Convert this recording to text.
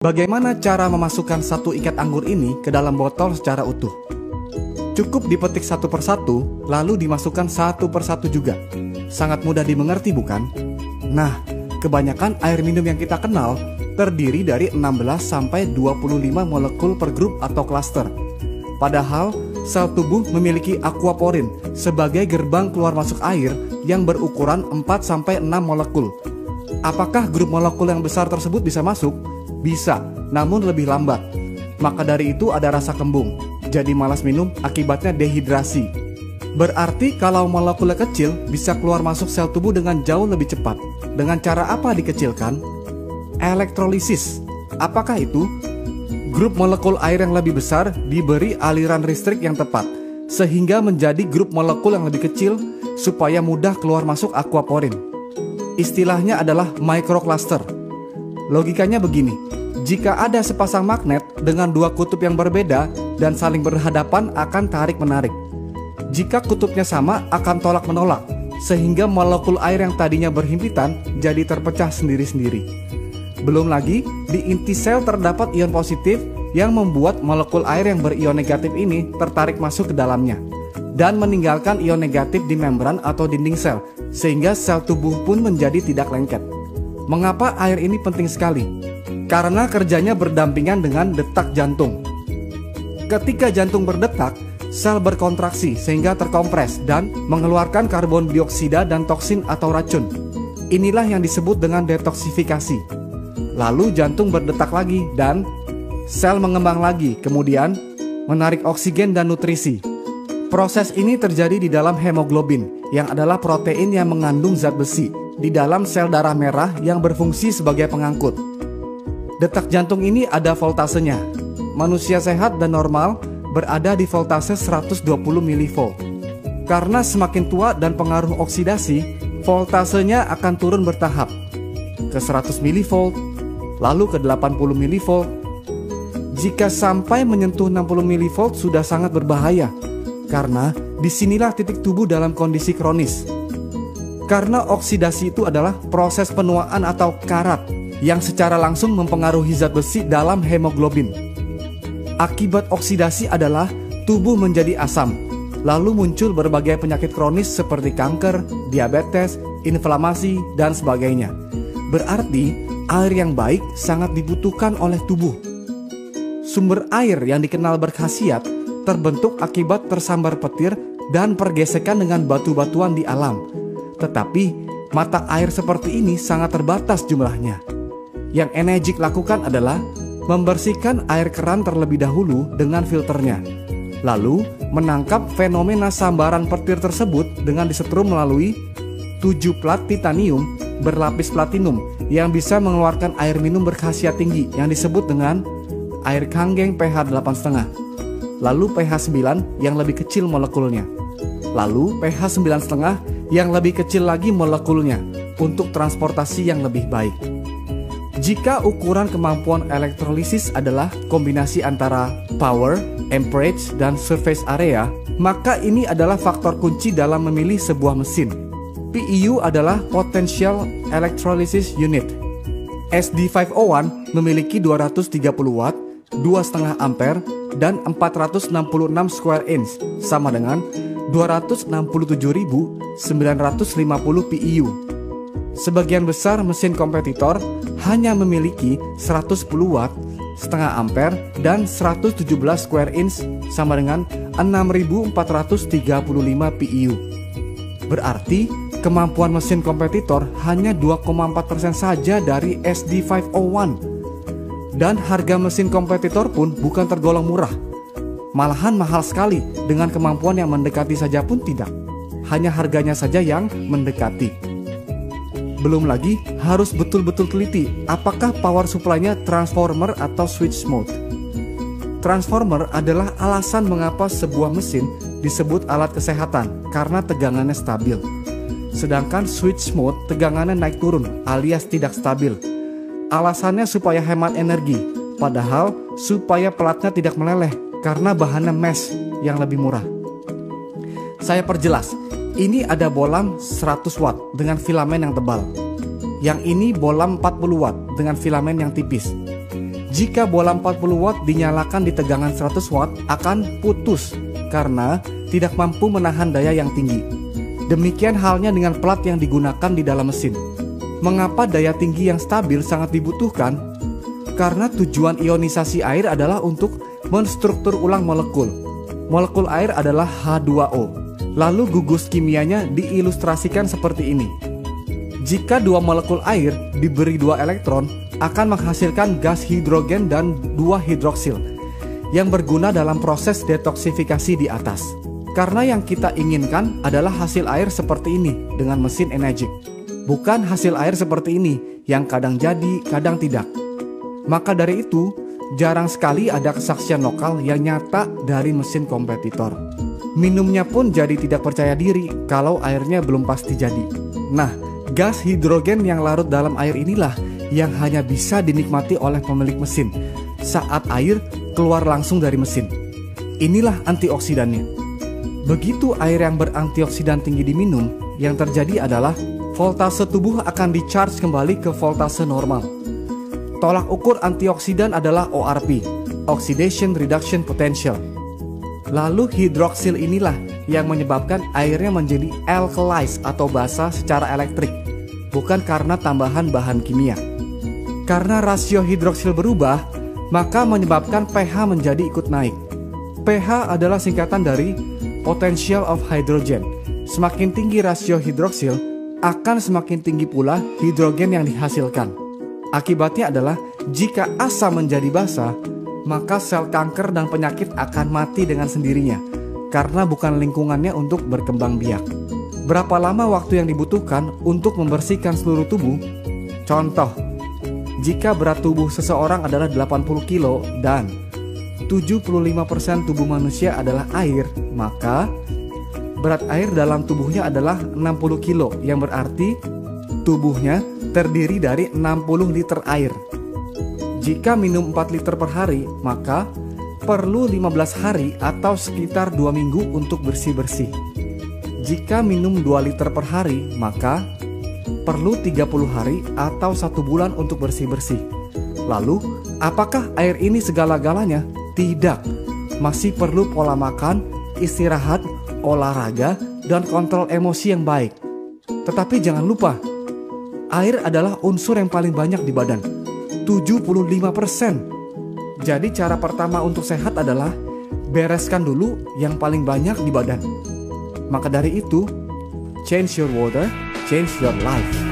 Bagaimana cara memasukkan satu ikat anggur ini ke dalam botol secara utuh? Cukup dipetik satu persatu, lalu dimasukkan satu persatu juga. Sangat mudah dimengerti bukan? Nah, kebanyakan air minum yang kita kenal terdiri dari 16-25 molekul per grup atau klaster. Padahal, sel tubuh memiliki aquaporin sebagai gerbang keluar masuk air yang berukuran 4-6 molekul. Apakah grup molekul yang besar tersebut bisa masuk? Bisa, namun lebih lambat. Maka dari itu ada rasa kembung, jadi malas minum akibatnya dehidrasi. Berarti kalau molekulnya kecil bisa keluar masuk sel tubuh dengan jauh lebih cepat. Dengan cara apa dikecilkan? Elektrolisis. Apakah itu? Grup molekul air yang lebih besar diberi aliran listrik yang tepat, sehingga menjadi grup molekul yang lebih kecil supaya mudah keluar masuk aquaporin. Istilahnya adalah microcluster. Logikanya begini, jika ada sepasang magnet dengan dua kutub yang berbeda dan saling berhadapan akan tarik-menarik. Jika kutubnya sama akan tolak-menolak, sehingga molekul air yang tadinya berhimpitan jadi terpecah sendiri-sendiri. Belum lagi, di inti sel terdapat ion positif yang membuat molekul air yang berion negatif ini tertarik masuk ke dalamnya dan meninggalkan ion negatif di membran atau dinding sel, sehingga sel tubuh pun menjadi tidak lengket. Mengapa air ini penting sekali? Karena kerjanya berdampingan dengan detak jantung. Ketika jantung berdetak, sel berkontraksi sehingga terkompres dan mengeluarkan karbon dioksida dan toksin atau racun. Inilah yang disebut dengan detoksifikasi. Lalu jantung berdetak lagi dan sel mengembang lagi, kemudian menarik oksigen dan nutrisi. Proses ini terjadi di dalam hemoglobin, yang adalah protein yang mengandung zat besi di dalam sel darah merah yang berfungsi sebagai pengangkut. Detak jantung ini ada voltasenya. Manusia sehat dan normal berada di voltase 120 mV. Karena semakin tua dan pengaruh oksidasi, voltasenya akan turun bertahap ke 100 mV, lalu ke 80 mV. Jika sampai menyentuh 60 mV sudah sangat berbahaya, karena disinilah titik tubuh dalam kondisi kronis. Karena oksidasi itu adalah proses penuaan atau karat yang secara langsung mempengaruhi zat besi dalam hemoglobin. Akibat oksidasi adalah tubuh menjadi asam, lalu muncul berbagai penyakit kronis seperti kanker, diabetes, inflamasi, dan sebagainya. Berarti air yang baik sangat dibutuhkan oleh tubuh. Sumber air yang dikenal berkhasiat terbentuk akibat tersambar petir dan pergesekan dengan batu-batuan di alam. Tetapi mata air seperti ini sangat terbatas jumlahnya. Yang Enegic lakukan adalah membersihkan air keran terlebih dahulu dengan filternya, lalu menangkap fenomena sambaran petir tersebut dengan disetrum melalui 7 plat titanium berlapis platinum yang bisa mengeluarkan air minum berkhasiat tinggi yang disebut dengan air kanggeng pH 8,5, lalu pH 9 yang lebih kecil molekulnya, lalu pH 9,5 yang lebih kecil lagi molekulnya untuk transportasi yang lebih baik. Jika ukuran kemampuan elektrolisis adalah kombinasi antara power, amperage, dan surface area, maka ini adalah faktor kunci dalam memilih sebuah mesin. PEU adalah Potential Electrolysis Unit. SD501 memiliki 230 watt, 2,5 ampere, dan 466 square inch, sama dengan 267.950 PEU. Sebagian besar mesin kompetitor hanya memiliki 110 watt, setengah ampere, dan 117 square inch, sama dengan 6.435 PEU. Berarti kemampuan mesin kompetitor hanya 2,4% saja dari SD501. Dan harga mesin kompetitor pun bukan tergolong murah. Malahan mahal sekali, dengan kemampuan yang mendekati saja pun tidak. Hanya harganya saja yang mendekati. Belum lagi harus betul-betul teliti apakah power supply-nya transformer atau switch mode. Transformer adalah alasan mengapa sebuah mesin disebut alat kesehatan karena tegangannya stabil. Sedangkan switch mode tegangannya naik turun alias tidak stabil. Alasannya supaya hemat energi, padahal supaya pelatnya tidak meleleh karena bahannya mesh yang lebih murah. Saya perjelas, ini ada bolam 100 watt dengan filamen yang tebal. Yang ini bolam 40 watt dengan filamen yang tipis. Jika bola 40 watt dinyalakan di tegangan 100 watt akan putus karena tidak mampu menahan daya yang tinggi. Demikian halnya dengan plat yang digunakan di dalam mesin. Mengapa daya tinggi yang stabil sangat dibutuhkan? Karena tujuan ionisasi air adalah untuk menstruktur ulang molekul. Molekul air adalah H2O. Lalu gugus kimianya diilustrasikan seperti ini. Jika dua molekul air diberi 2 elektron, akan menghasilkan gas hidrogen dan 2 hidroksil yang berguna dalam proses detoksifikasi di atas. Karena yang kita inginkan adalah hasil air seperti ini dengan mesin Enegic, bukan hasil air seperti ini yang kadang jadi, kadang tidak. Maka dari itu, jarang sekali ada kesaksian lokal yang nyata dari mesin kompetitor. Minumnya pun jadi tidak percaya diri kalau airnya belum pasti jadi. Nah, gas hidrogen yang larut dalam air inilah yang hanya bisa dinikmati oleh pemilik mesin saat air keluar langsung dari mesin. Inilah antioksidannya. Begitu air yang berantioksidan tinggi diminum, yang terjadi adalah voltase tubuh akan di-charge kembali ke voltase normal. Tolak ukur antioksidan adalah ORP, Oxidation Reduction Potential. Lalu hidroksil inilah yang menyebabkan airnya menjadi alkalized atau basa secara elektrik, bukan karena tambahan bahan kimia. Karena rasio hidroksil berubah, maka menyebabkan pH menjadi ikut naik. pH adalah singkatan dari potential of hydrogen. Semakin tinggi rasio hidroksil, akan semakin tinggi pula hidrogen yang dihasilkan. Akibatnya adalah jika asam menjadi basa, maka sel kanker dan penyakit akan mati dengan sendirinya karena bukan lingkungannya untuk berkembang biak. Berapa lama waktu yang dibutuhkan untuk membersihkan seluruh tubuh? Contoh, jika berat tubuh seseorang adalah 80 kilo dan 75% tubuh manusia adalah air, maka berat air dalam tubuhnya adalah 60 kilo, yang berarti tubuhnya terdiri dari 60 liter air. Jika minum 4 liter per hari, maka perlu 15 hari atau sekitar 2 minggu untuk bersih-bersih. Jika minum 2 liter per hari, maka perlu 30 hari atau 1 bulan untuk bersih-bersih. Lalu, apakah air ini segala-galanya? Tidak. Masih perlu pola makan, istirahat, olahraga, dan kontrol emosi yang baik. Tetapi jangan lupa, air adalah unsur yang paling banyak di badan, 75%. Jadi cara pertama untuk sehat adalah bereskan dulu yang paling banyak di badan. Maka dari itu, change your water, change your life.